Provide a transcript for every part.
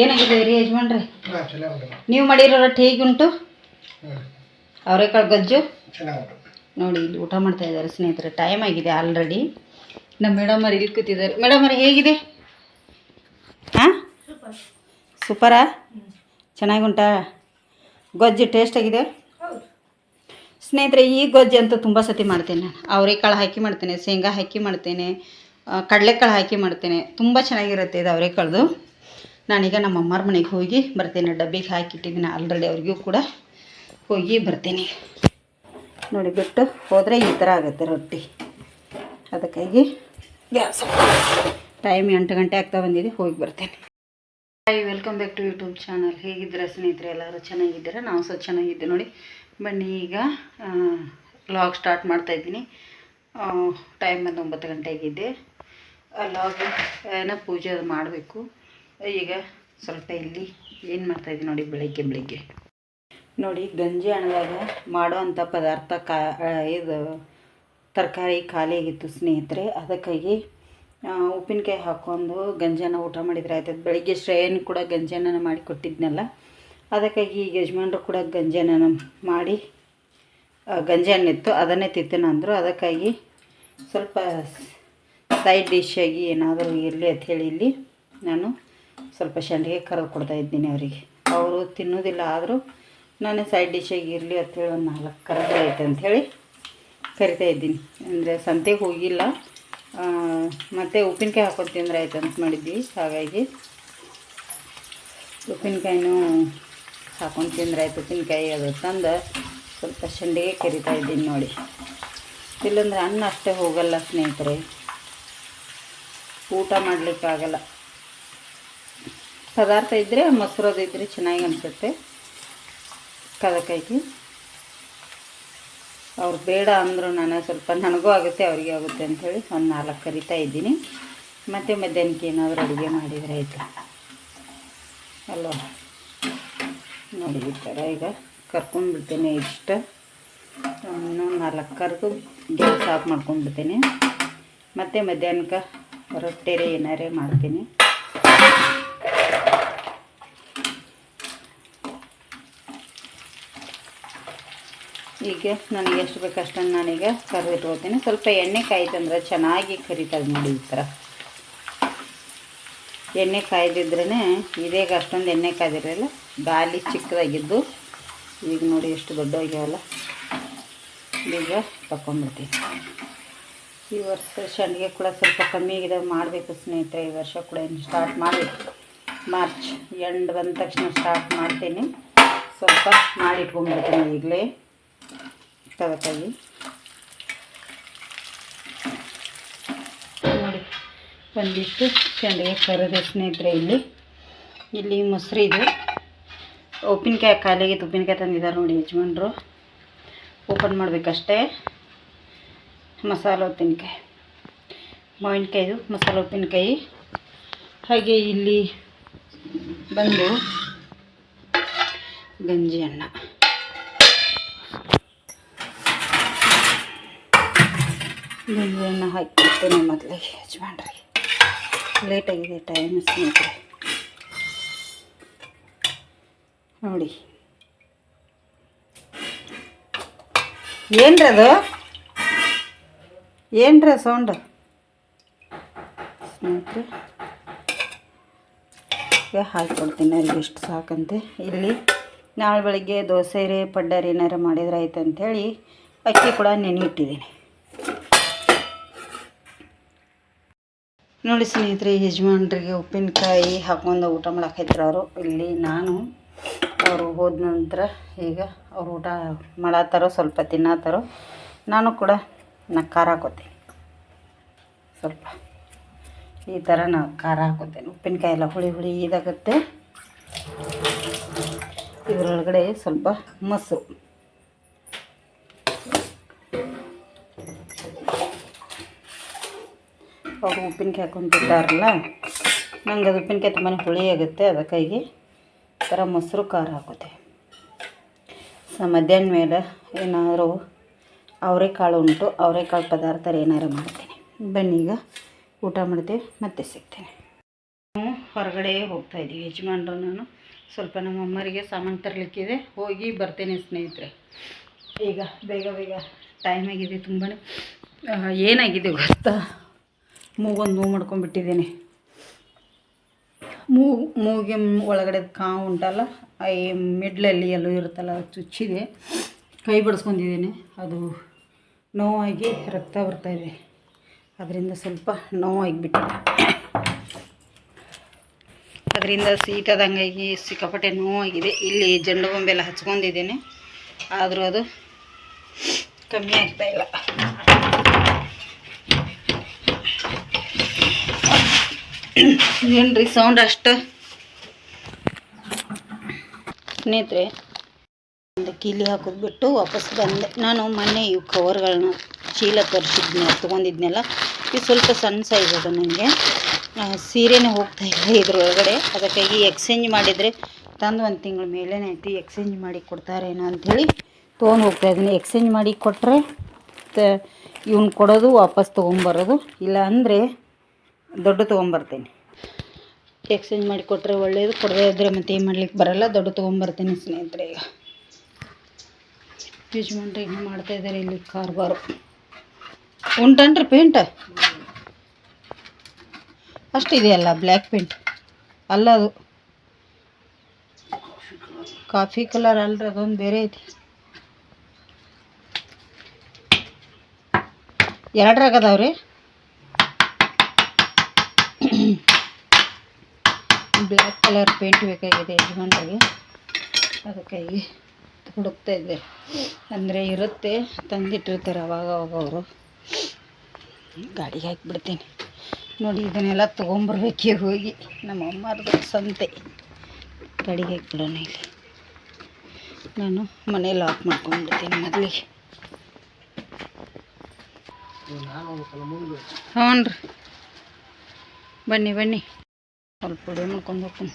ಏನಾಗಿದೆ ರೀ ಯಜಮಾನ್ರಿ? ನೀವು ಮಾಡಿರೋ ರೊಟ್ಟಿ ಹೇಗುಂಟು? ಅವರೆಕಾಳು ಗೊಜ್ಜು ನೋಡಿ ಇಲ್ಲಿ ಊಟ ಮಾಡ್ತಾ ಇದ್ದಾರೆ ಸ್ನೇಹಿತರೆ. ಟೈಮ್ ಆಗಿದೆ ಆಲ್ರೆಡಿ. ನಮ್ಮ ಮೇಡಮ್ ಅವ್ರು ಇಲ್ಲಿ ಕೂತಿದ್ದಾರೆ. ಮೇಡಮ್ ಅವ್ರು ಹೇಗಿದೆ? ಹಾಂ, ಸೂಪರಾ? ಚೆನ್ನಾಗುಂಟಾ ಗೊಜ್ಜು? ಟೇಸ್ಟ್ ಆಗಿದೆ ಸ್ನೇಹಿತರೆ. ಈ ಗೊಜ್ಜು ಅಂತೂ ತುಂಬ ಸತಿ ಮಾಡ್ತೇನೆ ನಾನು. ಅವರೆಕಾಳು ಹಾಕಿ ಮಾಡ್ತೇನೆ, ಶೇಂಗಾ ಹಾಕಿ ಮಾಡ್ತೇನೆ, ಕಡಲೆಕಾಳು ಹಾಕಿ ಮಾಡ್ತೇನೆ. ತುಂಬ ಚೆನ್ನಾಗಿರುತ್ತೆ ಇದು ಅವರೆಕಾಳ್ದು. ನಾನೀಗ ನಮ್ಮ ಅಮ್ಮರ ಮನೆಗೆ ಹೋಗಿ ಬರ್ತೇನೆ. ಡಬ್ಬಿಗೆ ಹಾಕಿಟ್ಟಿದ್ದೀನಿ ಆಲ್ರೆಡಿ. ಅವ್ರಿಗೂ ಕೂಡ ಹೋಗಿ ಬರ್ತೀನಿ. ನೋಡಿ ಬಿಟ್ಟು ಹೋದರೆ ಈ ಥರ ಆಗುತ್ತೆ ರೊಟ್ಟಿ. ಅದಕ್ಕಾಗಿ ಗ್ಯಾಸ್ ಟೈಮ್ 8 ಗಂಟೆ ಆಗ್ತಾ ಬಂದಿದೆ. ಹೋಗಿ ಬರ್ತೇನೆ. Hi, welcome back to YouTube channel. ಹೇಗಿದ್ದೀರಾ ಸ್ನೇಹಿತರೆ? ಎಲ್ಲರೂ ಚೆನ್ನಾಗಿದ್ದೀರಾ? ನಾವು ಸಹ ಚೆನ್ನಾಗಿದ್ದೆ ನೋಡಿ. ಬನ್ನಿ ಈಗ ವ್ಲಾಗ್ ಸ್ಟಾರ್ಟ್ ಮಾಡ್ತಾಯಿದ್ದೀನಿ. ಟೈಮ್ ಬಂದು 9 ಗಂಟೆಗಿದೆ. ವ್ಲಾಗ್ ಏನೋ ಪೂಜೆ ಮಾಡಬೇಕು. ಈಗ ಸ್ವಲ್ಪ ಇಲ್ಲಿ ಏನು ಮಾಡ್ತಾಯಿದ್ದೀನಿ ನೋಡಿ. ಬೆಳಗ್ಗೆ ನೋಡಿ ಗಂಜಿ ಹಣ್ಣದಾಗ ಮಾಡೋವಂಥ ಪದಾರ್ಥ ಇದು ತರಕಾರಿ ಖಾಲಿ ಆಗಿತ್ತು ಸ್ನೇಹಿತರೆ. ಅದಕ್ಕಾಗಿ ಉಪ್ಪಿನಕಾಯಿ ಹಾಕ್ಕೊಂಡು ಗಂಜನ ಊಟ ಮಾಡಿದರೆ ಆಯ್ತದೆ. ಬೆಳಿಗ್ಗೆ ಶ್ರೇಯನ್ ಕೂಡ ಗಂಜನ ಮಾಡಿ ಕೊಟ್ಟಿದ್ನಲ್ಲ, ಅದಕ್ಕಾಗಿ ಈಗ ಯಜಮಾನ್ರು ಕೂಡ ಗಂಜನ ಮಾಡಿ ಗಂಜಿ ಹಣ್ಣಿತ್ತು ಅದನ್ನೇ ತಿಂತೇನೆ ಅಂದರು. ಅದಕ್ಕಾಗಿ ಸ್ವಲ್ಪ ಸೈಡ್ ಡಿಶ್ಶಾಗಿ ಏನಾದರೂ ಇರಲಿ ಅಂಥೇಳಿ ಇಲ್ಲಿ ನಾನು ಸ್ವಲ್ಪ ಸಂಡಿಗೆ ಕರೆದು ಕೊಡ್ತಾಯಿದ್ದೀನಿ ಅವರಿಗೆ. ಅವರು ತಿನ್ನೋದಿಲ್ಲ, ಆದರೂ ನಾನು ಸೈಡ್ ಡಿಶ್ಶಾಗಿ ಇರಲಿ ಅಂಥೇಳಿ ಒಂದು 4 ಕರೆದು ಐತೆ ಅಂಥೇಳಿ ಕರಿತಾ ಇದ್ದೀನಿ. ಅಂದರೆ ಸಂತೆಗೆ ಹೋಗಿಲ್ಲ, ಮತ್ತು ಉಪ್ಪಿನಕಾಯಿ ಹಾಕೊಂಡು ತಿಂದರೆ ಆಯ್ತು ಅಂತ ಮಾಡಿದ್ವಿ. ಹಾಗಾಗಿ ಉಪ್ಪಿನಕಾಯಿನೂ ಹಾಕೊಂಡು ತಿಂದರೆ ಆಯ್ತು. ಉಪ್ಪಿನಕಾಯಿ ಅದು ತಂದು ಸ್ವಲ್ಪ ಸಂಡಿಗೆ ಕರಿತಾ ಇದ್ದೀನಿ ನೋಡಿ. ಇಲ್ಲಾಂದರೆ ಅನ್ನ ಅಷ್ಟೇ ಹೋಗಲ್ಲ ಸ್ನೇಹಿತರೆ, ಊಟ ಮಾಡಲಿಕ್ಕಾಗಲ್ಲ. ಪದಾರ್ಥ ಇದ್ದರೆ ಮೊಸರದು ಇದ್ದರೆ ಚೆನ್ನಾಗಿ ಅನಿಸುತ್ತೆ. ಅದಕ್ಕಾಗಿ ಅವ್ರು ಬೇಡ ಅಂದರು. ನಾನು ಸ್ವಲ್ಪ ನನಗೂ ಆಗುತ್ತೆ ಅವರಿಗೆ ಆಗುತ್ತೆ ಅಂಥೇಳಿ ಒಂದು 4 ಕರಿತಾ ಇದ್ದೀನಿ. ಮತ್ತು ಮಧ್ಯಾಹ್ನಕ್ಕೆ ಏನಾದರೂ ಅಡುಗೆ ಮಾಡಿದರೆ ಆಯಿತು ಅಲ್ವ. ನೋಡಿ ಈ ಥರ ಈಗ ಕರ್ಕೊಂಡ್ಬಿಡ್ತೇನೆ. ಇಷ್ಟ ಇನ್ನೂ 4 ಕರೆದು ಗ್ಯಾಸ್ ಆಫ್ ಮಾಡ್ಕೊಂಡ್ಬಿಡ್ತೇನೆ. ಮತ್ತು ಮಧ್ಯಾಹ್ನಕ್ಕೆ ರೊಟ್ಟಿರೆ ಏನಾರೇ ಮಾಡ್ತೀನಿ. ಈಗ ನನಗೆ ಎಷ್ಟು ಬೇಕು ಅಷ್ಟನ್ನು ನಾನೀಗ ಕರಿದಿಟ್ಕೋತೀನಿ. ಸ್ವಲ್ಪ ಎಣ್ಣೆ ಕಾಯ್ತಂದ್ರೆ ಚೆನ್ನಾಗಿ ಕರಿತದೆ ನೋಡಿ. ಈ ಥರ ಎಣ್ಣೆ ಕಾಯ್ದಿದ್ರೇ ಇದೇಗ ಅಷ್ಟೊಂದು ಎಣ್ಣೆ ಕಾಯ್ದಿರಲ್ಲ, ಗಾಲಿ ಚಿಕ್ಕದಾಗಿದ್ದು. ಈಗ ನೋಡಿ ಎಷ್ಟು ದೊಡ್ಡವಾಗ್ಯಾವಲ್ಲ. ಈಗ ತಗೊಂಡ್ಬಿಡ್ತೀನಿ. ಈ ವರ್ಷ ಸಂಡಿಗೆ ಕೂಡ ಸ್ವಲ್ಪ ಕಮ್ಮಿ ಆಗಿದೆ, ಮಾಡಬೇಕು ಸ್ನೇಹಿತರೆ. ಈ ವರ್ಷ ಕೂಡ ಇನ್ನು ಸ್ಟಾರ್ಟ್ ಮಾಡಬೇಕು. ಮಾರ್ಚ್ ಎಂಡ್ ಬಂದ ತಕ್ಷಣ ಸ್ಟಾರ್ಟ್ ಮಾಡ್ತೀನಿ. ಸ್ವಲ್ಪ ಮಾಡಿಟ್ಕೊಂಡ್ಬಿಡ್ತೀನಿ ಈಗಲೇ. ಅದಕ್ಕಾಗಿ ನೋಡಿ ಒಂದಿಷ್ಟು ಸಂಡಿಗೆ ಕರೆದೆ ಸ್ನೇಹಿತರೆ. ಇಲ್ಲಿ ಮೊಸರು ಇದೆ. ಉಪ್ಪಿನಕಾಯಿ ಖಾಲಿಯಾಗಿತ್ತು, ಉಪ್ಪಿನಕಾಯಿ ತಂದಿದ್ದಾರೆ ನೋಡಿ ಯಜಮಾನ್ರು. ಓಪನ್ ಮಾಡಬೇಕಷ್ಟೇ. ಮಸಾಲೆ ಉಪ್ಪಿನಕಾಯಿ, ಮಾವಿನಕಾಯಿದು ಮಸಾಲೆ ಉಪ್ಪಿನಕಾಯಿ. ಹಾಗೆ ಇಲ್ಲಿ ಬಂದು ಗಂಜಿ ಅನ್ನ. ಗಂಜಿ ಅನ್ನ ಹಾಕಿಬಿಡ್ತೇನೆ ಮೊದಲಿಗೆ ಯಜಮಾನ್ರಿಗೆ. ಲೇಟಾಗಿದೆ ಟೈಮ್ ಸ್ನೇಹಿತರೆ. ನೋಡಿ ಏನ್ರದು, ಏನ್ರ ಸೌಂಡ್ ಸ್ನೇಹಿತರೆ. ಈಗ ಹಾಕಿಕೊಡ್ತೀನಿ ಅವ್ರಿಗೆ ಇಷ್ಟು ಸಾಕಂತೆ. ಇಲ್ಲಿ ನಾಳೆ ಬೆಳಗ್ಗೆ ದೋಸೆ ರೇ ಪಡ್ಡರ್ ಏನಾರು ಮಾಡಿದ್ರೆ ಆಯ್ತು ಅಂಥೇಳಿ ಅಕ್ಕಿ ಕೂಡ ನೆನೆಯಿಟ್ಟಿದ್ದೀನಿ ನೋಡಿ ಸ್ನೇಹಿತರೆ. ಯಜಮಾನ್ರಿಗೆ ಉಪ್ಪಿನಕಾಯಿ ಹಾಕೊಂಡು ಊಟ ಮಾಡಾಕೈತ್ರ ಅವರು. ಇಲ್ಲಿ ನಾನು ಅವರು ಹೋದ ನಂತರ ಈಗ ಅವ್ರು ಊಟ ಮಾಡತ್ತಾರೋ, ಸ್ವಲ್ಪ ತಿನ್ನತ್ತಾರೋ. ನಾನು ಕೂಡ ಖಾರ ಹಾಕೋತೀನಿ ಸ್ವಲ್ಪ. ಈ ಥರ ನಾವು ಖಾರ ಹಾಕೋತೇನೆ. ಉಪ್ಪಿನಕಾಯಿ ಎಲ್ಲ ಹುಳಿ ಇದಾಗುತ್ತೆ. ಇದರೊಳಗಡೆ ಸ್ವಲ್ಪ ಮೊಸರು, ಅವರು ಉಪ್ಪಿನಕಾಯಿ ಹಾಕೊಂಡು ತಿಂತಾರಲ್ಲ, ನಂಗೆ ಅದು ಉಪ್ಪಿನಕಾಯಿ ತುಂಬಾ ಹುಳಿ ಆಗುತ್ತೆ. ಅದಕ್ಕಾಗಿ ಈ ಥರ ಮೊಸರು ಖಾರ ಹಾಕೋತೆ. ಮಧ್ಯಾಹ್ನ ಮೇಲೆ ಏನಾದರೂ ಅವರೆಕಾಳು ಉಂಟು, ಅವರೆಕಾಳು ಪದಾರ್ಥ ಏನಾರು ಮಾಡ್ತೀನಿ. ಬನ್ನಿ ಈಗ ಊಟ ಮಾಡ್ತೀವಿ, ಮತ್ತೆ ಸಿಗ್ತೀನಿ. ಹೊರಗಡೆ ಹೋಗ್ತಾಯಿದ್ದೀವಿ ಯಜಮಾನ್ರು ನಾನು ಸ್ವಲ್ಪ ನಮ್ಮ ಅಮ್ಮರಿಗೆ ಸಾಮಾನು ತರಲಿಕ್ಕಿದೆ, ಹೋಗಿ ಬರ್ತೇನೆ ಸ್ನೇಹಿತರೆ. ಈಗ ಬೇಗ ಬೇಗ ಟೈಮ್ ಆಗಿದೆ ತುಂಬಾ. ಏನಾಗಿದೆ ಗೊತ್ತಾ, ಮೂಗೊಂದು ನೋವು ಮಾಡ್ಕೊಂಡ್ಬಿಟ್ಟಿದ್ದೀನಿ. ಮೂಗಿಗೆ ಒಳಗಡೆ ಕಾವು ಉಂಟಲ್ಲ, ಈ ಮಿಡ್ಲಲ್ಲಿ ಎಲ್ಲೋ ಇರುತ್ತಲ್ಲ, ಅದು ಚುಚ್ಚಿದೆ. ಕೈ ಬಡಿಸ್ಕೊಂಡಿದ್ದೀನಿ, ಅದು ನೋವಾಗಿ ರಕ್ತ ಬರ್ತಾಯಿದೆ. ಅದರಿಂದ ಸ್ವಲ್ಪ ನೋವಾಗಿಬಿಟ್ಟಿದೆ. ಅದರಿಂದ ಶೀತದಂಗಾಗಿ ಸಿಕ್ಕಾಪಟ್ಟೆ ನೋವಾಗಿದೆ. ಇಲ್ಲಿ ಜಂಡು ಗೊಂಬೆಲ್ಲ ಹಚ್ಕೊಂಡಿದ್ದೇನೆ, ಆದರೂ ಅದು ಕಮ್ಮಿ ಆಗ್ತಾಯಿಲ್ಲ. ಏನ್ರಿ ಸೌಂಡ್ ಅಷ್ಟು? ಸ್ನೇಹಿತರೆ, ಒಂದು ಕೀಲಿ ಹಾಕೋದು ಬಿಟ್ಟು ವಾಪಸ್ ಬಂದೆ. ನಾನು ಮೊನ್ನೆ ಇವು ಕವರ್ಗಳನ್ನ ಚೀಲ ತೊಗೊಂಡಿದ್ನೆಲ್ಲ, ಇದು ಸ್ವಲ್ಪ ಸಣ್ಣ ಸೈಜ್ ಅದು. ನನಗೆ ಸೀರೆನೇ ಹೋಗ್ತಾಯಿಲ್ಲ ಇದ್ರೊಳಗಡೆ, ಅದಕ್ಕಾಗಿ ಎಕ್ಸ್ಚೇಂಜ್ ಮಾಡಿದರೆ ತಂದು 1 ತಿಂಗಳ ಮೇಲೇ ಐತಿ, ಎಕ್ಸ್ಚೇಂಜ್ ಮಾಡಿ ಕೊಡ್ತಾರೇನೋ ಅಂಥೇಳಿ ತೊಗೊಂಡು ಹೋಗ್ತಾಯಿದ್ದೀನಿ. ಎಕ್ಸ್ಚೇಂಜ್ ಮಾಡಿ ಕೊಟ್ಟರೆ ಇವ್ನು ಕೊಡೋದು, ವಾಪಸ್ ತೊಗೊಂಬರೋದು, ಇಲ್ಲ ಅಂದರೆ ದೊಡ್ಡ ತೊಗೊಂಬರ್ತೀನಿ. ಎಕ್ಸ್ಚೇಂಜ್ ಮಾಡಿ ಕೊಟ್ಟರೆ ಒಳ್ಳೆಯದು, ಕೊಡದೇ ಇದ್ದರೆ ಮತ್ತೆ ಏನು ಮಾಡ್ಲಿಕ್ಕೆ ಬರೋಲ್ಲ. ದೊಡ್ಡ ತೊಗೊಂಬರ್ತೀನಿ ಸ್ನೇಹಿತರೆ. ಈಗ ಯಜಮಾನ್ರು ಇನ್ನೂ ಮಾಡ್ತಾಯಿದ್ದಾರೆ ಇಲ್ಲಿ ಕಾರ್ಬಾರು. ಉಂಟನ್ರಿ ಪೇಂಟ್ ಅಷ್ಟಿದೆಯಲ್ಲ, ಬ್ಲ್ಯಾಕ್ ಪೇಂಟ್ ಅಲ್ಲ, ಅದು ಕಾಫಿ ಕಲರ್ ಅಲ್ರಿ, ಅದೊಂದು ಬೇರೆ ಐತಿ. 2 ಅದಾವ್ರಿ. ಬ್ಲ್ಯಾಕ್ ಕಲರ್ ಪೇಂಟ್ ಬೇಕಾಗಿದೆ ಯಜಮಾನ್ರಿಗೆ, ಅದಕ್ಕಾಗಿ ಹುಡುಕ್ತಾ ಇದ್ದೆ. ಅಂದರೆ ಇರುತ್ತೆ, ತಂದಿಟ್ಟಿರ್ತಾರೆ ಅವಾಗ ಅವರು. ಗಾಡಿಗೆ ಹಾಕಿಬಿಡ್ತೀನಿ. ನೋಡಿ, ಇದನ್ನೆಲ್ಲ ತೊಗೊಂಬರ್ಬೇಕೇ ಹೋಗಿ. ನಮ್ಮ ಅಮ್ಮರದು ಸಂತೆ. ಗಾಡಿಗೆ ಹಾಕಿಬಿಡೋಣ. ಇಲ್ಲಿ ನಾನು ಮನೆ ಲಾಕ್ ಮಾಡ್ಕೊಂಡ್ಬಿಡ್ತೀನಿ ಮೊದಲಿಗೆ. ಹ್ಞೂ ರೀ, ಬನ್ನಿ ಬನ್ನಿ, ಸ್ವಲ್ಪ ಪುಡಿ ಮಾಡ್ಕೊಂಡು ಹೋಗ್ತೀನಿ.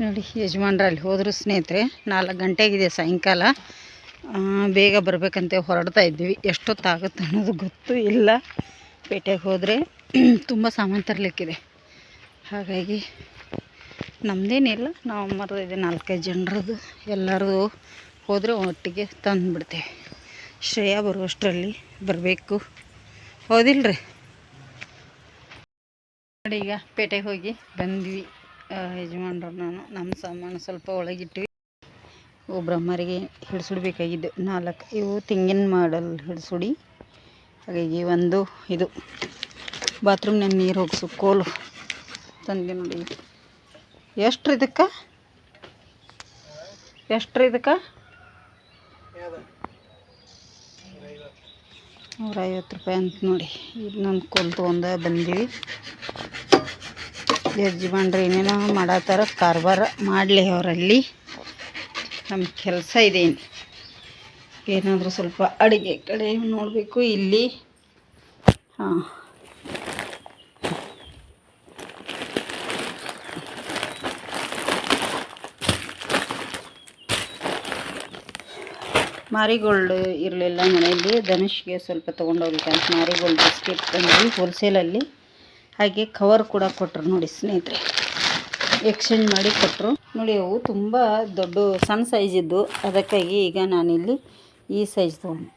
ನೋಡಿ, ಯಜಮಾನ್ರು ಅಲ್ಲಿ ಹೋದರು ಸ್ನೇಹಿತರೆ. 4 ಗಂಟೆಗಿದೆ ಸಾಯಂಕಾಲ. ಬೇಗ ಬರಬೇಕಂತ ಹೊರಡ್ತಾ ಇದ್ವಿ. ಎಷ್ಟೊತ್ತಾಗುತ್ತೆ ಅನ್ನೋದು ಗೊತ್ತೂ ಇಲ್ಲ. ಪೇಟೆಗೆ ಹೋದರೆ ತುಂಬ ಸಾಮಾನು ತರಲಿಕ್ಕಿದೆ. ಹಾಗಾಗಿ ನಮ್ಮದೇನಿಲ್ಲ, ನಾವು ಅಮ್ಮರದು ಇದೆ, 4-5 ಜನರದು. ಎಲ್ಲರದು ಹೋದರೆ ಒಟ್ಟಿಗೆ ತಂದುಬಿಡ್ತೇವೆ. ಶ್ರೇಯಾ ಬರುವಷ್ಟರಲ್ಲಿ ಬರಬೇಕು, ಹೌದಿಲ್ರಿ? ನೋಡಿ, ಈಗ ಪೇಟೆಗೆ ಹೋಗಿ ಬಂದ್ವಿ. ಯಜಮಾನ್ರು ನಾನು ನಮ್ಮ ಸಾಮಾನು ಸ್ವಲ್ಪ ಒಳಗಿಟ್ವಿ. ಬ್ರಹ್ಮರಿಗೆ ಹಿಡಿಸುಡ್ಬೇಕಾಗಿದ್ದು 4 ಇವು ತೆಂಗಿನ ಮಾಡಲ್ ಹಿಡಿಸುಡಿ. ಹಾಗಾಗಿ ಒಂದು ಇದು ಬಾತ್ರೂಮ್ನಾಗ ನೀರು ಹೋಗಿಸು ಕೋಲು ತಂದೆ. ನೋಡಿ, ಎಷ್ಟ್ರಿ ಇದಕ್ಕೆ? 150 ರೂಪಾಯಿ ಅಂತ ನೋಡಿ. ಇನ್ನೊಂದು ಕೋಲು ತೊಗೊಂಡು ಬಂದೀವಿ. ಯಜಮಾನ್ರು ಏನೇನೋ ಮಾಡತ್ತಾರ, ಕಾರ್ಬಾರ ಮಾಡಲಿ ಅವರಲ್ಲಿ. ನಮ್ಮ ಕೆಲಸ ಇದೆ. ಏನಾದರೂ ಸ್ವಲ್ಪ ಅಡುಗೆ ಕಡೆ ನೋಡಬೇಕು ಇಲ್ಲಿ. ಹಾಂ, ಮಾರಿಗೋಲ್ಡ್ ಇರಲಿಲ್ಲ ಮನೆಯಲ್ಲಿ. ಧನುಷ್ಗೆ ಸ್ವಲ್ಪ ತೊಗೊಂಡೋಗ್ಬೇಕಂತ ಮಾರಿಗೋಲ್ಡ್ ಬಿಸ್ಕೆಟ್ ತಂದ್ವಿ ಹೋಲ್ಸೇಲಲ್ಲಿ. ಹಾಗೆ ಕವರ್ ಕೂಡ ಕೊಟ್ಟರು ನೋಡಿ ಸ್ನೇಹಿತರೆ, ಎಕ್ಸ್ಚೇಂಜ್ ಮಾಡಿ ಕೊಟ್ಟರು. ನೋಡಿ, ಅವು ತುಂಬ ದೊಡ್ಡ ಸಣ್ಣ ಸೈಜಿದ್ದು, ಅದಕ್ಕಾಗಿ ಈಗ ನಾನಿಲ್ಲಿ ಈ ಸೈಜ್ ತೊಗೊಂಡೆ.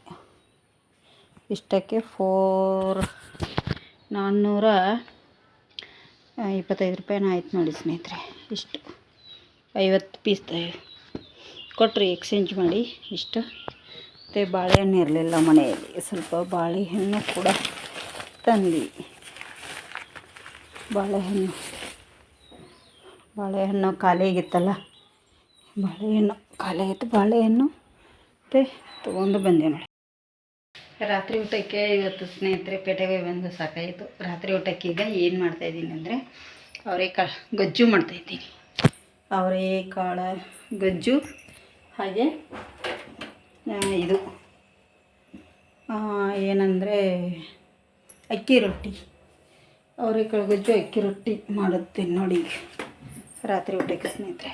ಇಷ್ಟಕ್ಕೆ 425 ರೂಪಾಯಿನ ಆಯ್ತು ನೋಡಿ ಸ್ನೇಹಿತರೆ. ಇಷ್ಟು 50 ಪೀಸ್ ಕೊಟ್ಟರು ಎಕ್ಸ್ಚೇಂಜ್ ಮಾಡಿ. ಇಷ್ಟು ಮತ್ತು ಬಾಳೆಹಣ್ಣು ಇರಲಿಲ್ಲ ಮನೆಯಲ್ಲಿ, ಸ್ವಲ್ಪ ಬಾಳೆಹಣ್ಣು ಕೂಡ ತಂದ್ವಿ. ಬಾಳೆಹಣ್ಣು ಖಾಲಿ ಆಗಿತ್ತಲ್ಲ, ಬಾಳೆಹಣ್ಣು ಮತ್ತು ತೊಗೊಂಡು ಬಂದೆ ನೋಡಿ. ರಾತ್ರಿ ಊಟಕ್ಕೆ ಇವತ್ತು ಸ್ನೇಹಿತರೆ ಪೇಟೆಗೆ ಬಂದು ಸಾಕಾಯಿತು. ರಾತ್ರಿ ಊಟಕ್ಕೆ ಈಗ ಏನು ಮಾಡ್ತಾಯಿದ್ದೀನಿ ಅಂದರೆ ಅವರೆಕಾಳು ಗೊಜ್ಜು ಮಾಡ್ತಾಯಿದ್ದೀನಿ. ಅವರೆಕಾಳು ಗೊಜ್ಜು, ಹಾಗೆ ಇದು ಏನಂದರೆ ಅಕ್ಕಿ ರೊಟ್ಟಿ. ಅವರೆಕಾಳು ಗೊಜ್ಜು ಅಕ್ಕಿ ರೊಟ್ಟಿ ಮಾಡುತ್ತೀನಿ ನೋಡಿ ಈಗ ರಾತ್ರಿ ಊಟಕ್ಕೆ ಸ್ನೇಹಿತರೆ.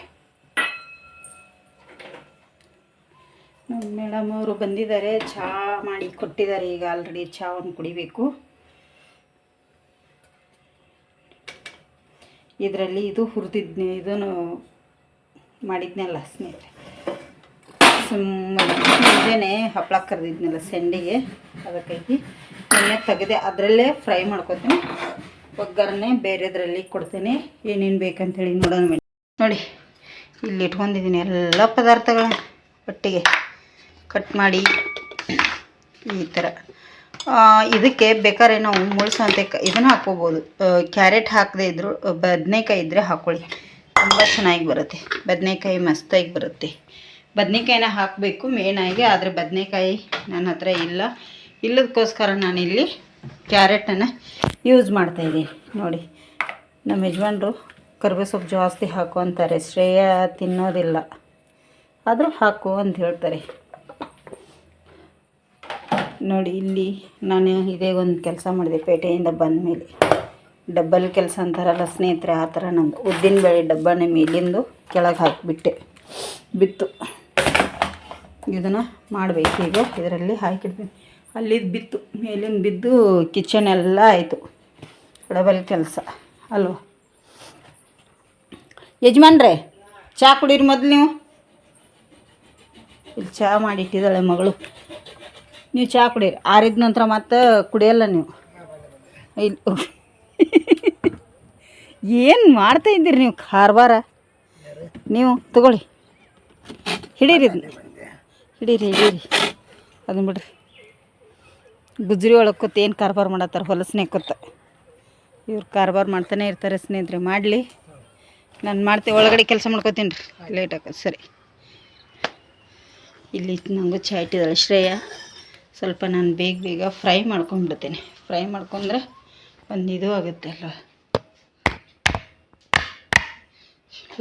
ನಮ್ಮ ಮೇಡಮ್ ಅವರು ಬಂದಿದ್ದಾರೆ, ಚಹಾ ಮಾಡಿ ಕೊಟ್ಟಿದ್ದಾರೆ. ಈಗ ಆಲ್ರೆಡಿ ಚಹಾವನ್ನು ಕುಡಿಬೇಕು. ಇದರಲ್ಲಿ ಇದು ಹುರಿದಿದ್ನಿ, ಇದನ್ನು ಮಾಡಿದ್ನಲ್ಲ ಸ್ನೇಹಿತರೆ, ಮುಂಜಾನೆ ಹಪ್ಪಳ ಕರೆದಿದ್ನಲ್ಲ ಸಂಡಿಗೆ, ಅದಕ್ಕಾಗಿ ಎಣ್ಣೆ ತೆಗೆದೆ ಅದರಲ್ಲೇ ಫ್ರೈ ಮಾಡ್ಕೊತೀನಿ. ಒಗ್ಗರಣೆ ಬೇರೆದ್ರಲ್ಲಿ ಕೊಡ್ತೀನಿ. ಏನೇನು ಬೇಕಂತೇಳಿ ನೋಡೋಣ. ನೋಡಿ ಇಲ್ಲಿ ಇಟ್ಕೊಂಡಿದ್ದೀನಿ ಎಲ್ಲ ಪದಾರ್ಥಗಳ ಒಟ್ಟಿಗೆ ಕಟ್ ಮಾಡಿ ಈ ಥರ. ಇದಕ್ಕೆ ಬೇಕಾದ್ರೆ ನಾವು ಮುಳ್ಸಂತೆಕಾಯಿ ಇದನ್ನು ಹಾಕ್ಕೋಬೋದು. ಕ್ಯಾರೆಟ್ ಹಾಕದೇ ಇದ್ದರೂ ಬದನೆಕಾಯಿ ಇದ್ದರೆ ಹಾಕ್ಕೊಳ್ಳಿ, ತುಂಬ ಚೆನ್ನಾಗಿ ಬರುತ್ತೆ. ಬದನೆಕಾಯಿ ಮಸ್ತಾಗಿ ಬರುತ್ತೆ. ಬದನೆಕಾಯಿನ ಹಾಕಬೇಕು ಮೇನಾಗಿ, ಆದರೆ ಬದನೆಕಾಯಿ ನನ್ನ ಹತ್ರ ಇಲ್ಲದಕ್ಕೋಸ್ಕರ ನಾನಿಲ್ಲಿ ಕ್ಯಾರೆಟನ್ನು ಯೂಸ್ ಮಾಡ್ತಾಯಿದ್ದೀನಿ. ನೋಡಿ ನಮ್ಮ ಯಜಮಾನ್ರು ಕರಿಬೇವು ಸೊಪ್ಪು ಜಾಸ್ತಿ ಹಾಕು ಅಂತಾರೆ. ಶ್ರೇಯ ತಿನ್ನೋದಿಲ್ಲ, ಆದರೂ ಹಾಕು ಅಂತ ಹೇಳ್ತಾರೆ. ನೋಡಿ ಇಲ್ಲಿ ನಾನು ಇದೇ ಒಂದು ಕೆಲಸ ಮಾಡಿದೆ. ಪೇಟೆಯಿಂದ ಬಂದ ಮೇಲೆ ಡಬ್ಬಲ್ ಕೆಲಸ ಅಂತಾರಲ್ಲ ಸ್ನೇಹಿತರೆ, ಆ ಥರ ನಂದು ಉದ್ದಿನಬೇಳೆ ಡಬ್ಬನೇ ಮೇಲಿಂದು ಕೆಳಗೆ ಹಾಕಿಬಿಟ್ಟೆ, ಬಿತ್ತು. ಇದನ್ನು ಮಾಡಬೇಕು ಈಗ. ಇದರಲ್ಲಿ ಹಾಕಿಡ್ತೀನಿ. ಅಲ್ಲಿದ್ದು ಬಿತ್ತು, ಮೇಲಿಂದ ಬಿದ್ದು ಕಿಚನ್ ಎಲ್ಲ ಆಯಿತು. ಡಬಲ್ ಕೆಲಸ ಅಲ್ವ ಯಜಮಾನ್ರೆ? ಚಹಾ ಕುಡೀರಿ ಮೊದಲು ನೀವು. ಇಲ್ಲಿ ಚಹಾ ಮಾಡಿಟ್ಟಿದ್ದಾಳೆ ಮಗಳು. ನೀವು ಚಹಾ ಕುಡೀರಿ, ಆರಿದ ನಂತರ ಮತ್ತೆ ಕುಡಿಯಲ್ಲ ನೀವು. ಇಲ್ಲಿ ಏನು ಮಾಡ್ತಾಯಿದ್ದೀರಿ ನೀವು? ಕಾರ್ಬಾರ ನೀವು ತಗೊಳ್ಳಿ, ಹಿಡೀರಿ ಹಿಡೀರಿ ಅದನ್ನ ಬಿಡ್ರಿ. ಗುಜ್ರಿ ಒಳಗೆ ಕೂತು ಏನು ಕಾರ್ಬಾರ್ ಮಾಡತ್ತಾರೆ, ಹೊಲಸನೆ ಕೂತ. ಇವ್ರು ಕಾರ್ಬಾರ್ ಮಾಡ್ತಾನೆ ಇರ್ತಾರೆ ಸ್ನೇಹಿತರೆ. ಮಾಡಲಿ, ನಾನು ಮಾಡ್ತೇವೆ. ಒಳಗಡೆ ಕೆಲಸ ಮಾಡ್ಕೋತೀನಿ ರೀ, ಲೇಟ್ ಆಗೋದು. ಸರಿ, ಇಲ್ಲಿ ನನಗೂ ಚಹಾ ಇಟ್ಟಿದ್ದಾಳೆ ಶ್ರೇಯ. ಸ್ವಲ್ಪ ನಾನು ಬೇಗ ಫ್ರೈ ಮಾಡ್ಕೊಂಡ್ಬಿಡ್ತೇನೆ. ಫ್ರೈ ಮಾಡ್ಕೊಂಡ್ರೆ ಒಂದು ಇದು ಆಗುತ್ತೆ ಅಲ್ವ.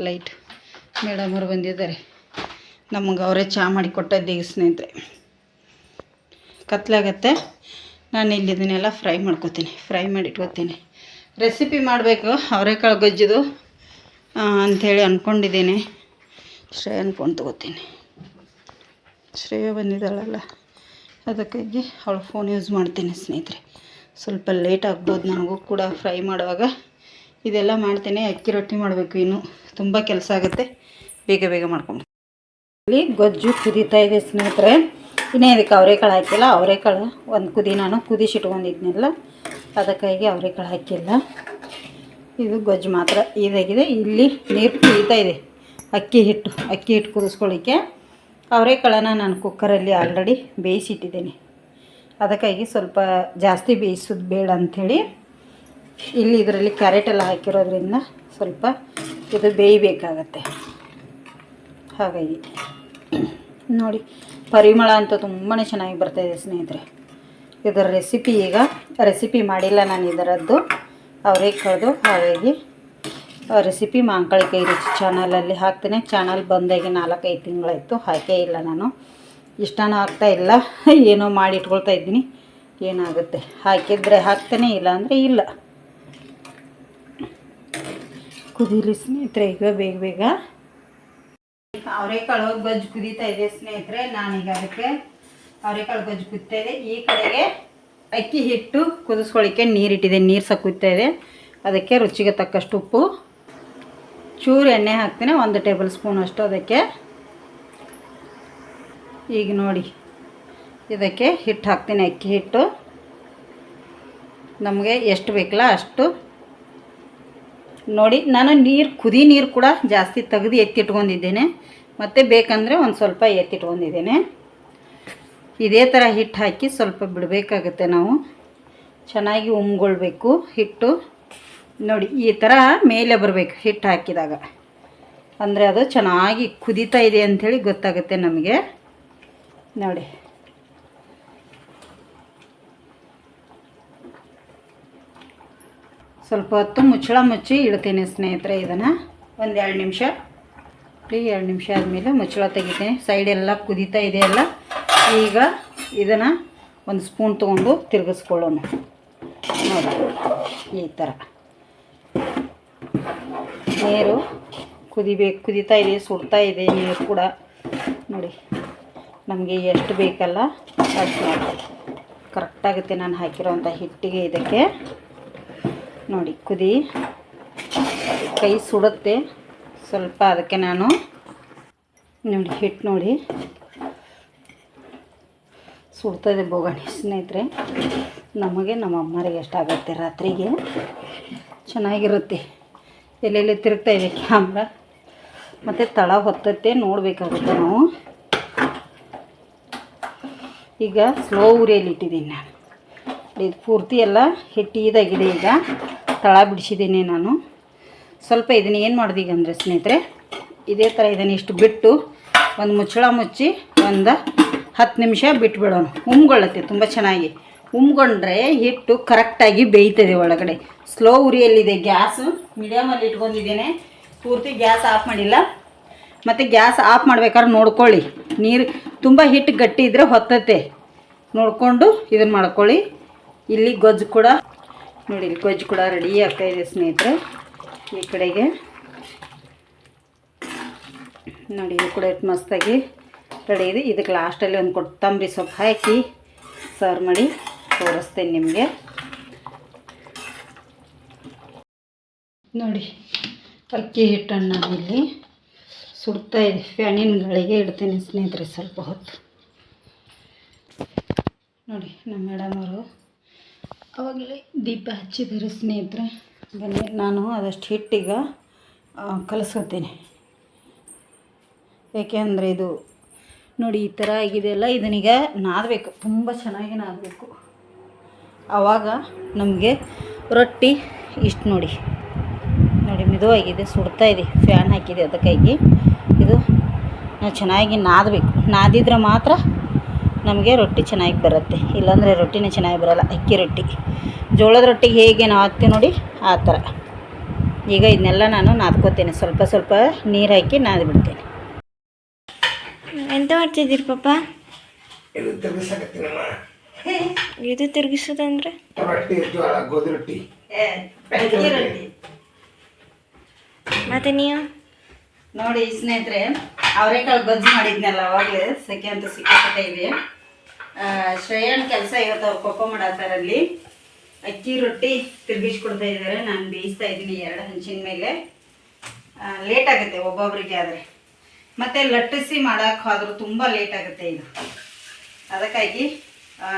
ಲೈಟ್ ಮೇಡಮ್ ಅವರು ಬಂದಿದ್ದಾರೆ, ನಮಗೆ ಅವರೇ ಚಹಾ ಮಾಡಿ ಕೊಟ್ಟದ್ದೀಗ ಸ್ನೇಹಿತರೆ. ಕತ್ಲಾಗತ್ತೆ, ನಾನು ಇಲ್ಲಿ ಇದನ್ನೆಲ್ಲ ಫ್ರೈ ಮಾಡ್ಕೋತೀನಿ. ಫ್ರೈ ಮಾಡಿ ಇಟ್ಕೋತೀನಿ. ರೆಸಿಪಿ ಮಾಡಬೇಕು ಅವರೆಕಾಳು ಗೊಜ್ಜುದು ಅಂಥೇಳಿ ಅಂದ್ಕೊಂಡಿದ್ದೀನಿ. ಶ್ರೇಯ ಅಂದ್ಕೊಂಡು ತೊಗೋತೀನಿ. ಶ್ರೇಯ ಬಂದಿದ್ದಾಳಲ್ಲ, ಅದಕ್ಕಾಗಿ ಅವಳು ಫೋನ್ ಯೂಸ್ ಮಾಡ್ತೀನಿ ಸ್ನೇಹಿತರೆ. ಸ್ವಲ್ಪ ಲೇಟ್ ಆಗ್ಬೋದು ನನಗೂ ಕೂಡ ಫ್ರೈ ಮಾಡುವಾಗ. ಇದೆಲ್ಲ ಮಾಡ್ತೀನಿ. ಅಕ್ಕಿ ರೊಟ್ಟಿ ಮಾಡಬೇಕು, ಇನ್ನೂ ತುಂಬ ಕೆಲಸ ಆಗುತ್ತೆ. ಬೇಗ ಮಾಡ್ಕೊಂಡು ಇಲ್ಲಿ ಗೊಜ್ಜು ಕುದೀತಾ ಇದೆ ಸ್ನೇಹಿತರೆ. ಇನ್ನೇ ಇದಕ್ಕೆ ಅವರೆಕಾಳು ಹಾಕಿಲ್ಲ. ಅವರೆಕಾಳು ಒಂದು ಕುದಿ ನಾನು ಕುದಿಸಿಟ್ಕೊಂಡಿದ್ನೆಲ್ಲ, ಅದಕ್ಕಾಗಿ ಅವರೆಕಾಳು ಹಾಕಿಲ್ಲ. ಇದು ಗೊಜ್ಜು ಮಾತ್ರ ಇದಾಗಿದೆ. ಇಲ್ಲಿ ನೀರು ಕುದೀತಾ ಇದೆ. ಅಕ್ಕಿ ಹಿಟ್ಟು ಕುದಿಸ್ಕೊಳ್ಳಿಕ್ಕೆ ಅವರೆಕಾಳನ್ನು ನಾನು ಕುಕ್ಕರಲ್ಲಿ ಆಲ್ರೆಡಿ ಬೇಯಿಸಿಟ್ಟಿದ್ದೇನೆ. ಅದಕ್ಕಾಗಿ ಸ್ವಲ್ಪ ಜಾಸ್ತಿ ಬೇಯಿಸೋದು ಬೇಡ ಅಂಥೇಳಿ ಇಲ್ಲಿ ಇದರಲ್ಲಿ ಕ್ಯಾರೆಟೆಲ್ಲ ಹಾಕಿರೋದ್ರಿಂದ ಸ್ವಲ್ಪ ಇದು ಬೇಯಬೇಕಾಗತ್ತೆ. ಹಾಗಾಗಿ ನೋಡಿ ಪರಿಮಳ ಅಂತ ತುಂಬಾ ಚೆನ್ನಾಗಿ ಬರ್ತಾಯಿದೆ ಸ್ನೇಹಿತರೆ. ಇದರ ರೆಸಿಪಿ ಮಾಡಿಲ್ಲ ನಾನು ಇದರದ್ದು ಅವರೆಕಾಳದು. ಹಾಗಾಗಿ ರೆಸಿಪಿ ಮಾಂಕಾಳಿ ಕೈ ರುಚಿ ಚಾನಲಲ್ಲಿ ಹಾಕ್ತೇನೆ. ಚಾನಲ್ ಬಂದಾಗಿ 4-5 ತಿಂಗಳಾಯಿತು, ಹಾಕೇ ಇಲ್ಲ ನಾನು. ಇಷ್ಟನೂ ಆಗ್ತಾಯಿಲ್ಲ, ಏನೋ ಮಾಡಿ ಇಟ್ಕೊಳ್ತಾ ಇದ್ದೀನಿ. ಏನಾಗುತ್ತೆ, ಹಾಕಿದರೆ ಹಾಕ್ತೇನೆ, ಇಲ್ಲ ಅಂದರೆ ಇಲ್ಲ. ಕುದೀಲಿ ಸ್ನೇಹಿತರೆ ಈಗ ಬೇಗ. ಅವರೆಕಾಳು ಗೊಜ್ಜು ಕುದೀತಾ ಇದೆ ಸ್ನೇಹಿತರೆ. ನಾನೀಗ ಅದಕ್ಕೆ ಅವರೆಕಾಳು ಗೊಜ್ಜು ಕುದೀತಾ ಇದೆ. ಈ ಕಡೆಗೆ ಅಕ್ಕಿ ಹಿಟ್ಟು ಕುದಿಸ್ಕೊಳ್ಳಿಕ್ಕೆ ನೀರಿಟ್ಟಿದೆ. ನೀರು ಸಹ ಕುದೀತಾ ಇದೆ. ಅದಕ್ಕೆ ರುಚಿಗೆ ತಕ್ಕಷ್ಟು ಉಪ್ಪು, ಚೂರು ಎಣ್ಣೆ ಹಾಕ್ತೀನಿ, 1 ಟೇಬಲ್ ಸ್ಪೂನ್ ಅಷ್ಟು ಅದಕ್ಕೆ. ಈಗ ನೋಡಿ ಇದಕ್ಕೆ ಹಿಟ್ಟು ಹಾಕ್ತೀನಿ, ಅಕ್ಕಿ ಹಿಟ್ಟು. ನಮಗೆ ಎಷ್ಟು ಬೇಕಲ್ಲ ಅಷ್ಟು ನೋಡಿ. ನಾನು ನೀರು ಕೂಡ ಜಾಸ್ತಿ ತೆಗೆದು ಎತ್ತಿಟ್ಕೊಂಡಿದ್ದೇನೆ. ಮತ್ತು ಬೇಕಂದರೆ ಒಂದು ಸ್ವಲ್ಪ ಎತ್ತಿಟ್ಕೊಂಡಿದ್ದೇನೆ. ಇದೇ ಥರ ಹಿಟ್ಟು ಹಾಕಿ ಸ್ವಲ್ಪ ಬಿಡಬೇಕಾಗುತ್ತೆ. ನಾವು ಚೆನ್ನಾಗಿ ಉಮ್ಗೊಳ್ಬೇಕು ಹಿಟ್ಟು. ನೋಡಿ ಈ ಥರ ಮೇಲೆ ಬರಬೇಕು ಹಿಟ್ಟು ಹಾಕಿದಾಗ, ಅಂದರೆ ಅದು ಚೆನ್ನಾಗಿ ಕುದೀತಾ ಇದೆ ಅಂಥೇಳಿ ಗೊತ್ತಾಗುತ್ತೆ ನಮಗೆ. ನೋಡಿ ಸ್ವಲ್ಪ ಹೊತ್ತು ಮುಚ್ಚಳ ಮುಚ್ಚಿ ಇಡ್ತೀನಿ ಸ್ನೇಹಿತರೆ. ಇದನ್ನು ಒಂದು 2 ನಿಮಿಷ 2 ನಿಮಿಷ ಆದಮೇಲೆ ಮುಚ್ಚಳ ತೆಗಿತೀನಿ. ಸೈಡೆಲ್ಲ ಕುದೀತಾ ಇದೆಯಲ್ಲ. ಈಗ ಇದನ್ನು ಒಂದು ಸ್ಪೂನ್ ತೊಗೊಂಡು ತಿರುಗಿಸ್ಕೊಳ್ಳೋಣ. ನೋಡಿ ಈ ಥರ ನೀರು ಕುದೀತಾ ಇದೆ, ಸುಡ್ತಾ ಇದೆ ನೀರು ಕೂಡ. ನೋಡಿ ನಮಗೆ ಎಷ್ಟು ಬೇಕಲ್ಲ ಅಷ್ಟು ಕರೆಕ್ಟಾಗುತ್ತೆ ನಾನು ಹಾಕಿರೋಂಥ ಹಿಟ್ಟಿಗೆ. ಇದಕ್ಕೆ ನೋಡಿ ಕೈ ಸುಡುತ್ತೆ ಸ್ವಲ್ಪ, ಅದಕ್ಕೆ ನಾನು ನೋಡಿ ಹಿಟ್ಟು ನೋಡಿ ಸುಡ್ತದೆ ಬೋಗಣಿ ಸ್ನೇಹಿತರೆ. ನಮಗೆ ನಮ್ಮ ಅಮ್ಮರಿಗೆ ಎಷ್ಟಾಗುತ್ತೆ ರಾತ್ರಿಗೆ ಚೆನ್ನಾಗಿರುತ್ತೆ. ಎಲ್ಲೆಲ್ಲಿ ತಿರುಗ್ತಾ ಇದೆ ಕ್ಯಾಮ್ರಾ, ಮತ್ತು ತಳ ಹೊತ್ತತ್ತೆ ನೋಡಬೇಕಾಗುತ್ತೆ ನಾವು. ಈಗ ಸ್ಲೋ ಉರಿಯಲ್ಲಿ ಇಟ್ಟಿದ್ದೀನಿ ನಾನು. ಇದು ಪೂರ್ತಿ ಎಲ್ಲ ಹಿಟ್ಟಿದಾಗಿದೆ. ಈಗ ತಳ ಬಿಡಿಸಿದ್ದೀನಿ ನಾನು. ಸ್ವಲ್ಪ ಇದನ್ನು ಏನು ಮಾಡಿದೀಗ ಅಂದರೆ ಸ್ನೇಹಿತರೆ, ಇದೇ ಥರ ಇದನ್ನು ಇಷ್ಟು ಬಿಟ್ಟು ಒಂದು ಮುಚ್ಚಳ ಮುಚ್ಚಿ ಒಂದು 10 ನಿಮಿಷ ಬಿಟ್ಬಿಡೋಣ. ಉಮ್ಗೊಳ್ಳತ್ತೆ ತುಂಬ ಚೆನ್ನಾಗಿ. ಉಮ್ಗೊಂಡ್ರೆ ಹಿಟ್ಟು ಕರೆಕ್ಟಾಗಿ ಬೇಯ್ತದೆ ಒಳಗಡೆ. ಸ್ಲೋ ಉರಿಯಲ್ಲಿದೆ, ಗ್ಯಾಸು ಮೀಡಿಯಮಲ್ಲಿ ಇಟ್ಕೊಂಡಿದ್ದೇನೆ, ಪೂರ್ತಿ ಗ್ಯಾಸ್ ಆಫ್ ಮಾಡಿಲ್ಲ. ಮತ್ತು ಗ್ಯಾಸ್ ಆಫ್ ಮಾಡ್ಬೇಕಾದ್ರೆ ನೋಡ್ಕೊಳ್ಳಿ, ನೀರು ತುಂಬ ಹಿಟ್ಟು ಗಟ್ಟಿ ಇದ್ದರೆ ಹೊತ್ತತ್ತೆ, ನೋಡಿಕೊಂಡು ಇದನ್ನು ಮಾಡ್ಕೊಳ್ಳಿ. ಇಲ್ಲಿ ಗೊಜ್ಜು ಕೂಡ ನೋಡಿ, ಇಲ್ಲಿ ಗೊಜ್ಜು ಕೂಡ ರೆಡಿ ಆಗ್ತಾಯಿದೆ ಸ್ನೇಹಿತರೆ. ಈ ಕಡೆಗೆ ನೋಡಿ, ಇದು ಕೂಡ ಮಸ್ತಾಗಿ ರೆಡಿ ಇದೆ. ಇದಕ್ಕೆ ಲಾಸ್ಟಲ್ಲಿ ಒಂದು ಕೊತ್ತಂಬರಿ ಸೊಪ್ಪು ಹಾಕಿ ಸರ್ವ್ ಮಾಡಿ ತೋರಿಸ್ತೇನೆ ನಿಮಗೆ. ನೋಡಿ ಅಕ್ಕಿ ಹಿಟ್ಟನ್ನು ನಾನಿಲ್ಲಿ ಸುಡ್ತಾ ಇದೆ, ಫ್ಯಾನಿನ ಗಾಳಿಗೆ ಇಡ್ತೀನಿ ಸ್ನೇಹಿತರೆ ಸ್ವಲ್ಪ ಹೊತ್ತು. ನೋಡಿ ನಮ್ಮ ಮೇಡಮ್ ಅವರು ಅವಾಗಲೇ ದೀಪ ಹಚ್ಚಿದ್ದಾರೆ ಸ್ನೇಹಿತರೆ. ಬನ್ನಿ ನಾನು ಅದಷ್ಟು ಹಿಟ್ಟೀಗ ಕಲಸ್ಕೊತೀನಿ. ಏಕೆಂದರೆ ಇದು ನೋಡಿ ಈ ಥರ ಆಗಿದೆಯಲ್ಲ, ಇದನ್ನೀಗ ನಾದಬೇಕು, ತುಂಬ ಚೆನ್ನಾಗಿ ನಾದಬೇಕು. ಆವಾಗ ನಮಗೆ ರೊಟ್ಟಿ ಇಷ್ಟು ನೋಡಿ ಮಿದುವಾಗಿದೆ, ಸುಡ್ತಾ ಇದೆ, ಫ್ಯಾನ್ ಹಾಕಿದೆ ಅದಕ್ಕಾಗಿ. ಇದು ನಾವು ಚೆನ್ನಾಗಿ ನಾದಬೇಕು, ನಾದಿದ್ರೆ ಮಾತ್ರ ನಮಗೆ ರೊಟ್ಟಿ ಚೆನ್ನಾಗಿ ಬರುತ್ತೆ, ಇಲ್ಲಾಂದರೆ ರೊಟ್ಟಿನೇ ಚೆನ್ನಾಗಿ ಬರೋಲ್ಲ. ಅಕ್ಕಿ ರೊಟ್ಟಿ, ಜೋಳದ ರೊಟ್ಟಿಗೆ ಹೇಗೆ ನಾದ್ತೀವಿ ನೋಡಿ ಆ ಥರ. ಈಗ ಇದನ್ನೆಲ್ಲ ನಾನು ನಾದ್ಕೋತೇನೆ, ಸ್ವಲ್ಪ ಸ್ವಲ್ಪ ನೀರು ಹಾಕಿ ನಾದ್ಬಿಡ್ತೇನೆ. ಎಂತ ಮಾಡ್ತಿದ್ದೀರಿ ಪಾಪ? ಇದು ತಿರುಗಿಸೋದಂದ್ರೆ ಗೋಧಿ ರೊಟ್ಟಿ. ಮತ್ತೆ ನೀವು ನೋಡಿ ಸ್ನೇಹಿತರೆ, ಅವರೆಕಾಳು ಗೊಜ್ಜು ಮಾಡಿದ್ನಲ್ಲ ಅವಾಗಲೇ, ಸೆಕೆ ಅಂತ ಸಿಕ್ಕಾಪಟ್ಟೆ ಇದೆ. ಶ್ರೇಯನ್ ಕೆಲಸ ಇವತ್ತು ಅವ್ರು ಕೊಕ್ಕೋ ಮಾಡತ್ತಾರಲ್ಲಿ. ಅಕ್ಕಿ ರೊಟ್ಟಿ ತಿರುಗಿಸ್ಕೊಡ್ತಾ ಇದ್ದಾರೆ, ನಾನು ಬೇಯಿಸ್ತಾ ಇದ್ದೀನಿ 2 ಹಂಚಿನ ಮೇಲೆ. ಲೇಟ್ ಆಗುತ್ತೆ ಒಬ್ಬೊಬ್ಬರಿಗೆ, ಆದರೆ ಮತ್ತು ಲಟ್ಟಿಸಿ ಮಾಡೋಕ್ಕೆ ಹೋದ್ರೂ ತುಂಬ ಲೇಟ್ ಆಗುತ್ತೆ ಇದು. ಅದಕ್ಕಾಗಿ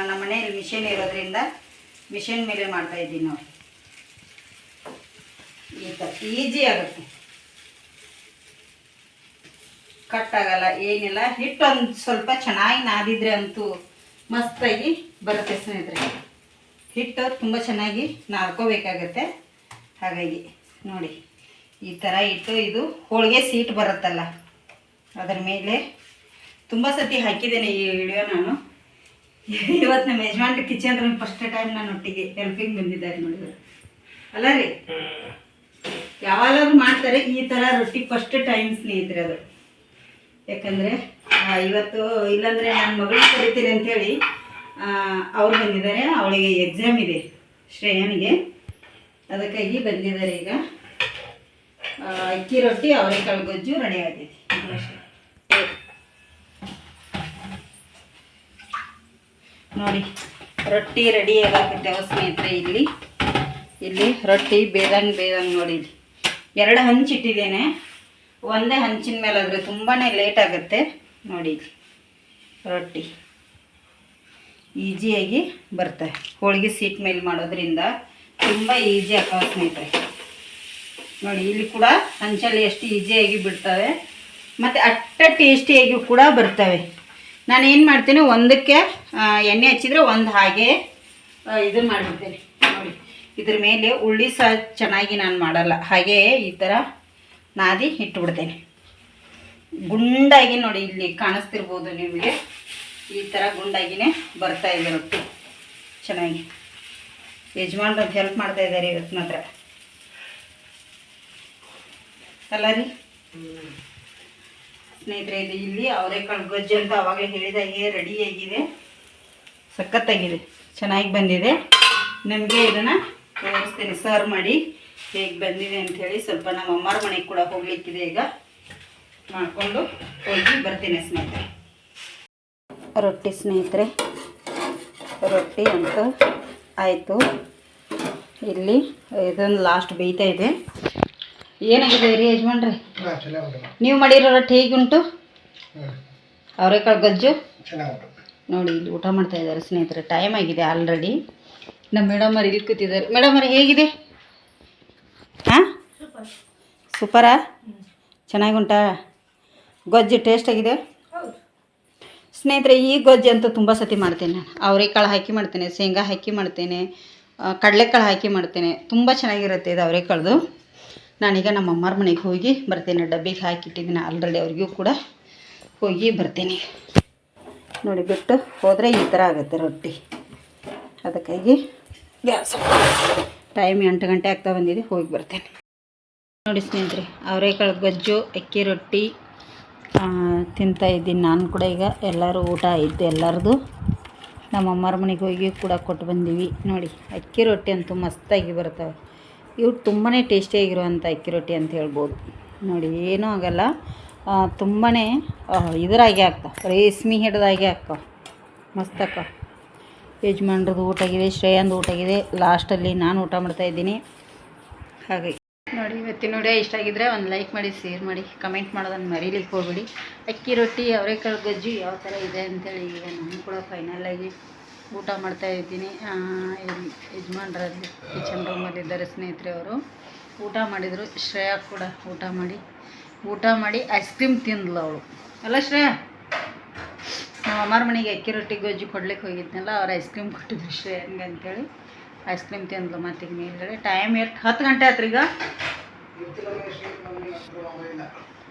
ನಮ್ಮ ಮನೆಯಲ್ಲಿ ಮಿಷಿನ್ ಇರೋದ್ರಿಂದ ಮಿಷಿನ್ ಮೇಲೆ ಮಾಡ್ತಾಯಿದ್ದೀನಿ ನೋಡಿ. ಈ ಥರ ಈಜಿ ಆಗುತ್ತೆ, ಕಟ್ ಆಗಲ್ಲ, ಏನಿಲ್ಲ. ಹಿಟ್ಟು ಒಂದು ಸ್ವಲ್ಪ ಚೆನ್ನಾಗಿ ನಾದಿದ್ರೆ ಅಂತೂ ಮಸ್ತಾಗಿ ಬರುತ್ತೆ ಸ್ನೇಹಿತರೆ. ಹಿಟ್ಟು ತುಂಬ ಚೆನ್ನಾಗಿ ನಾದ್ಕೋಬೇಕಾಗತ್ತೆ. ಹಾಗಾಗಿ ನೋಡಿ ಈ ಥರ ಇಟ್ಟು, ಇದು ಹೋಳಿಗೆ ಸೀಟ್ ಬರುತ್ತಲ್ಲ ಅದರ ಮೇಲೆ ತುಂಬ ಸತಿ ಹಾಕಿದ್ದೇನೆ ಈ ವಿಡಿಯೋ ನಾನು. ಇವತ್ತು ನಮ್ಮ ಯಜಮಾನ್ರು ಕಿಚನ್ ರೂಮ್ ಫಸ್ಟ್ ಟೈಮ್ ನಾನು ಒಟ್ಟಿಗೆ ಹೆಲ್ಪಿಂಗ್ ಬಂದಿದ್ದಾರೆ ನೋಡಿದ್ರು ಅಲ್ಲ ರೀ. ಯಾವಾಗಾದ್ರೂ ಮಾಡ್ತಾರೆ ಈ ಥರ ರೊಟ್ಟಿ ಫಸ್ಟ್ ಟೈಮ್ ಸ್ನೇಹಿತರೆ ಅದು. ಯಾಕಂದರೆ ಇವತ್ತು ಇಲ್ಲಾಂದರೆ ನನ್ನ ಮಗಳಿಗೆ ಕರಿತೀನಿ ಅಂಥೇಳಿ ಅವ್ರು ಬಂದಿದ್ದಾರೆ. ಅವಳಿಗೆ ಎಕ್ಸಾಮ್ ಇದೆ ಶ್ರೇಯನಿಗೆ, ಅದಕ್ಕಾಗಿ ಬಂದಿದ್ದಾರೆ. ಈಗ ಅಕ್ಕಿ ರೊಟ್ಟಿ ಅವರೆಕಾಳು ಗೊಜ್ಜು ರೆಡಿ ಆಗಿದೆ. ನೋಡಿ ರೊಟ್ಟಿ ರೆಡಿ ಆಗಾಕತ್ತೇವ ಸ್ನೇಹಿತರೆ. ಇಲ್ಲಿ ರೊಟ್ಟಿ ಬೇದಂಗೆ ನೋಡಿ, 2 ಹಂಚಿಟ್ಟಿದ್ದೇನೆ. ಒಂದೇ ಹಂಚಿನ ಮೇಲೆ ಆದರೆ ತುಂಬಾ ಲೇಟ್ ಆಗುತ್ತೆ. ನೋಡಿ ರೊಟ್ಟಿ ಈಸಿಯಾಗಿ ಬರ್ತವೆ. ಹೋಳಿಗೆ ಸೀಟ್ ಮೇಲೆ ಮಾಡೋದ್ರಿಂದ ತುಂಬ ಈಸಿ ಆಗ್ತವೆ ಸ್ನೇಹಿತರೆ. ನೋಡಿ ಇಲ್ಲಿ ಕೂಡ ಹಂಚಲ್ಲಿ ಎಷ್ಟು ಈಸಿಯಾಗಿ ಬಿಡ್ತವೆ, ಮತ್ತು ಅಟ್ಟ ಟೇಸ್ಟಿಯಾಗಿ ಕೂಡ ಬರ್ತವೆ. ನಾನು ಏನು ಮಾಡ್ತೀನಿ, ಒಂದಕ್ಕೆ ಎಣ್ಣೆ ಹಚ್ಚಿದರೆ ಒಂದು ಹಾಗೆ ಇದನ್ನು ಮಾಡಿಬಿಡ್ತೇನೆ. ನೋಡಿ ಇದ್ರ ಮೇಲೆ ಉಳ್ಳಿ ಸಹ ಚೆನ್ನಾಗಿ ನಾನು ಮಾಡಲ್ಲ, ಹಾಗೆ ಈ ಥರ ನಾದಿ ಇಟ್ಟುಬಿಡ್ತೇನೆ. ಗುಂಡಾಗಿ ನೋಡಿ ಇಲ್ಲಿ ಕಾಣಿಸ್ತಿರ್ಬೋದು ನಿಮಗೆ, ಈ ಥರ ಗುಂಡಾಗಿಯೇ ಬರ್ತಾ ಇದೆ ರೊಟ್ಟಿ ಚೆನ್ನಾಗಿ. ಯಜಮಾನ್ರು ಹೆಲ್ಪ್ ಮಾಡ್ತಾ ಇದ್ದಾರೆ ಇವತ್ತು ಮಾತ್ರ ಅಲ್ಲ ರೀ ಸ್ನೇಹಿತರೆ. ಇದು ಇಲ್ಲಿ ಅವರೆಕಾಳು ಗೊಜ್ಜು ಅಂತ ಆವಾಗಲೇ ಹೇಳಿದಾಗೆ ರೆಡಿಯಾಗಿದೆ, ಸಖತ್ತಾಗಿದೆ, ಚೆನ್ನಾಗಿ ಬಂದಿದೆ. ನಿಮಗೆ ಇದನ್ನು ತೋರಿಸ್ತೀನಿ ಸರ್ವ್ ಮಾಡಿ ಹೇಗೆ ಬಂದಿದೆ ಅಂಥೇಳಿ. ಸ್ವಲ್ಪ ನಮ್ಮ ಅಮ್ಮರ ಮನೆಗೆ ಕೂಡ ಹೋಗ್ಲಿಕ್ಕಿದೆ, ಈಗ ಮಾಡಿಕೊಂಡು ಹೋಗಿ ಬರ್ತೀನಿ ಸ್ನೇಹಿತರೆ. ರೊಟ್ಟಿ ಸ್ನೇಹಿತರೆ, ರೊಟ್ಟಿ ಅಂತೂ ಆಯಿತು. ಇಲ್ಲಿ ಇದೊಂದು ಲಾಸ್ಟ್ ಬೇಯ್ತಾ ಇದೆ. ಏನಾಗಿದೆ ರೀ ಯಜಮಾನ್ರಿ, ನೀವು ಮಾಡಿರೋ ರೊಟ್ಟಿ ಹೇಗುಂಟು? ಅವರೆಕಾಳು ಗೊಜ್ಜು ನೋಡಿ ಇಲ್ಲಿ ಊಟ ಮಾಡ್ತಾ ಇದ್ದಾರೆ ಸ್ನೇಹಿತರೆ. ಟೈಮ್ ಆಗಿದೆ ಆಲ್ರೆಡಿ. ನಮ್ಮ ಮೇಡಮ್ ಅವ್ರು ಇಲ್ಲಿ ಕೂತಿದ್ದಾರೆ. ಮೇಡಮ್ ಅವ್ರು ಹೇಗಿದೆ? ಹಾಂ, ಸೂಪರಾ? ಚೆನ್ನಾಗುಂಟಾ ಗೊಜ್ಜು? ಟೇಸ್ಟ್ ಆಗಿದೆ ಸ್ನೇಹಿತರೆ. ಈ ಗೊಜ್ಜು ಅಂತೂ ತುಂಬ ಸತಿ ಮಾಡ್ತೇನೆ ನಾನು. ಅವರೆಕಾಳು ಹಾಕಿ ಮಾಡ್ತೇನೆ, ಶೇಂಗಾ ಹಾಕಿ ಮಾಡ್ತೇನೆ, ಕಡಲೆಕಾಳು ಹಾಕಿ ಮಾಡ್ತೇನೆ. ತುಂಬ ಚೆನ್ನಾಗಿರುತ್ತೆ ಇದು ಅವರೆಕಾಳ್ದು. ನಾನೀಗ ನಮ್ಮ ಅಮ್ಮರ ಮನೆಗೆ ಹೋಗಿ ಬರ್ತೇನೆ. ಡಬ್ಬಿಗೆ ಹಾಕಿಟ್ಟಿದ್ದೀನಿ ಆಲ್ರೆಡಿ, ಅವ್ರಿಗೂ ಕೂಡ ಹೋಗಿ ಬರ್ತೀನಿ. ನೋಡಿ ಬಿಟ್ಟು ಹೋದರೆ ಈ ಥರ ಆಗುತ್ತೆ ರೊಟ್ಟಿ. ಅದಕ್ಕಾಗಿ ಗ್ಯಾಸ್ ಟೈಮ್ 8 ಗಂಟೆ ಆಗ್ತಾ ಬಂದಿದೆ, ಹೋಗಿ ಬರ್ತೇನೆ. ನೋಡಿ ಸ್ನೇಹಿತರೆ, ಅವರೆಕಾಳು ಗೊಜ್ಜು ಅಕ್ಕಿ ರೊಟ್ಟಿ ತಿಂತಾ ಇದ್ದೀನಿ ನಾನು ಕೂಡ. ಈಗ ಎಲ್ಲರೂ ಊಟ ಆಯಿತು ಎಲ್ಲರದು. ನಮ್ಮ ಅಮ್ಮರ ಮನೆಗೆ ಹೋಗಿ ಕೂಡ ಕೊಟ್ಟು ಬಂದೀವಿ. ನೋಡಿ ಅಕ್ಕಿ ರೊಟ್ಟಿ ಅಂತೂ ಮಸ್ತಾಗಿ ಬರ್ತವೆ. ಇವು ತುಂಬಾ ಟೇಸ್ಟಿಯಾಗಿರುವಂಥ ಅಕ್ಕಿ ರೊಟ್ಟಿ ಅಂತ ಹೇಳ್ಬೋದು. ನೋಡಿ ಏನೂ ಆಗೋಲ್ಲ, ತುಂಬಾ ಇದರಾಗೆ ಆಗ್ತಾವೆ, ರೇಷ್ಮೆ ಹಿಡ್ದಾಗೆ ಆಗ್ತಾವೆ, ಮಸ್ತ್ ಆಗ್ತಾವೆ. ಯಜಮಾನ್ರದ್ದು ಊಟ ಆಗಿದೆ, ಶ್ರೇಯಾಂದು ಊಟ ಆಗಿದೆ, ಲಾಸ್ಟಲ್ಲಿ ನಾನು ಊಟ ಮಾಡ್ತಾಯಿದ್ದೀನಿ. ಹಾಗಾಗಿ ನೋಡಿ ಇವತ್ತಿನ ವಿಡಿಯೋ ಇಷ್ಟ ಆಗಿದ್ದರೆ ಒಂದು ಲೈಕ್ ಮಾಡಿ, ಶೇರ್ ಮಾಡಿ, ಕಮೆಂಟ್ ಮಾಡೋದನ್ನು ಮರೀಲಿಕ್ಕೆ ಹೋಗ್ಬೇಡಿ. ಅಕ್ಕಿ ರೊಟ್ಟಿ ಅವರೆಕಾಳು ಗೊಜ್ಜು ಯಾವ ಥರ ಇದೆ ಅಂತೇಳಿ ಈಗ ನಾನು ಕೂಡ ಫೈನಲಾಗಿ ಊಟ ಮಾಡ್ತಾಯಿದ್ದೀನಿ. ಯಜಮಾನ್ರಲ್ಲಿ ಕಿಚನ್ ರೂಮಲ್ಲಿದ್ದಾರೆ ಸ್ನೇಹಿತರೆ. ಅವರು ಊಟ ಮಾಡಿದರು. ಶ್ರೇಯಾ ಕೂಡ ಊಟ ಮಾಡಿ ಐಸ್ ಕ್ರೀಮ್ ತಿಂದ್ಲು ಅವಳು. ಅಲ್ಲ ಶ್ರೇಯಾ? ನಮ್ಮ ಅಮ್ಮರ ಮನೆಗೆ ಅಕ್ಕಿ ರೊಟ್ಟಿ ಗೊಜ್ಜು ಕೊಡ್ಲಿಕ್ಕೆ ಹೋಗಿದ್ನಲ್ಲ, ಅವ್ರು ಐಸ್ ಕ್ರೀಮ್ ಕೊಟ್ಟಿದ್ರು ಶ್ರೇಯಂಗೆ ಅಂತೇಳಿ. ಐಸ್ ಕ್ರೀಮ್ ತಿಂದ್ಲು. ಮತ್ತೀಗ ಮೇಲ್ಗಡೆ ಟೈಮ್ 10 ಗಂಟೆ ಆಯ್ತು ಈಗ.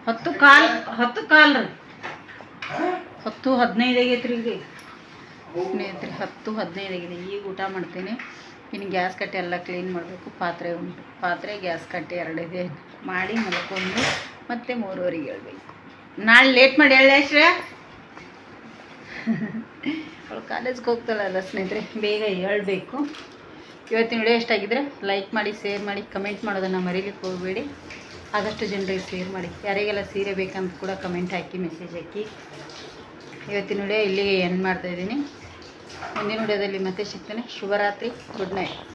10:15 ರೀ, 10:15 ಆಗೈತೆ ರೀ ಈಗ ಸ್ನೇಹಿತರೆ. 10:15 ಆಗಿದೆ. ಈಗ ಊಟ ಮಾಡ್ತೀನಿ. ಇನ್ನು ಗ್ಯಾಸ್ ಕಟ್ಟೆ ಎಲ್ಲ ಕ್ಲೀನ್ ಮಾಡಬೇಕು. ಪಾತ್ರೆ ಉಂಟು, ಗ್ಯಾಸ್ ಕಟ್ಟೆ 2 ಇದೆ. ಮಾಡಿ ಮಲ್ಕೊಂಡು ಮತ್ತೆ 3:15 ಹೇಳ್ಬೇಕು. ನಾಳೆ ಲೇಟ್ ಮಾಡಿ ಹೇಳಲೇ ಶ್ರೇಯ? ಅವಳು ಕಾಲೇಜ್ಗೆ ಹೋಗ್ತಾಳಲ್ಲ ಸ್ನೇಹಿತರೆ, ಬೇಗ ಹೇಳಬೇಕು. ಇವತ್ತಿನ ವಿಡಿಯೋ ಇಷ್ಟಾಗಿದ್ದರೆ ಲೈಕ್ ಮಾಡಿ, ಶೇರ್ ಮಾಡಿ, ಕಮೆಂಟ್ ಮಾಡೋದನ್ನು ಮರೀಲಿಕ್ಕೆ ಹೋಗಬೇಡಿ. ಆದಷ್ಟು ಜನರಿಗೆ ಶೇರ್ ಮಾಡಿ. ಯಾರಿಗೆಲ್ಲ ಸೀರೆ ಬೇಕಂತ ಕೂಡ ಕಮೆಂಟ್ ಹಾಕಿ, ಮೆಸೇಜ್ ಹಾಕಿ. ಇವತ್ತಿನ ವಿಡಿಯೋ ಇಲ್ಲಿಗೆ ಎಂಡ್ ಮಾಡ್ತಾಯಿದ್ದೀನಿ. ಮುಂದಿನ ವಿಡಿಯೋದಲ್ಲಿ ಮತ್ತೆ ಸಿಗ್ತೇನೆ. ಶುಭರಾತ್ರಿ, ಗುಡ್ ನೈಟ್.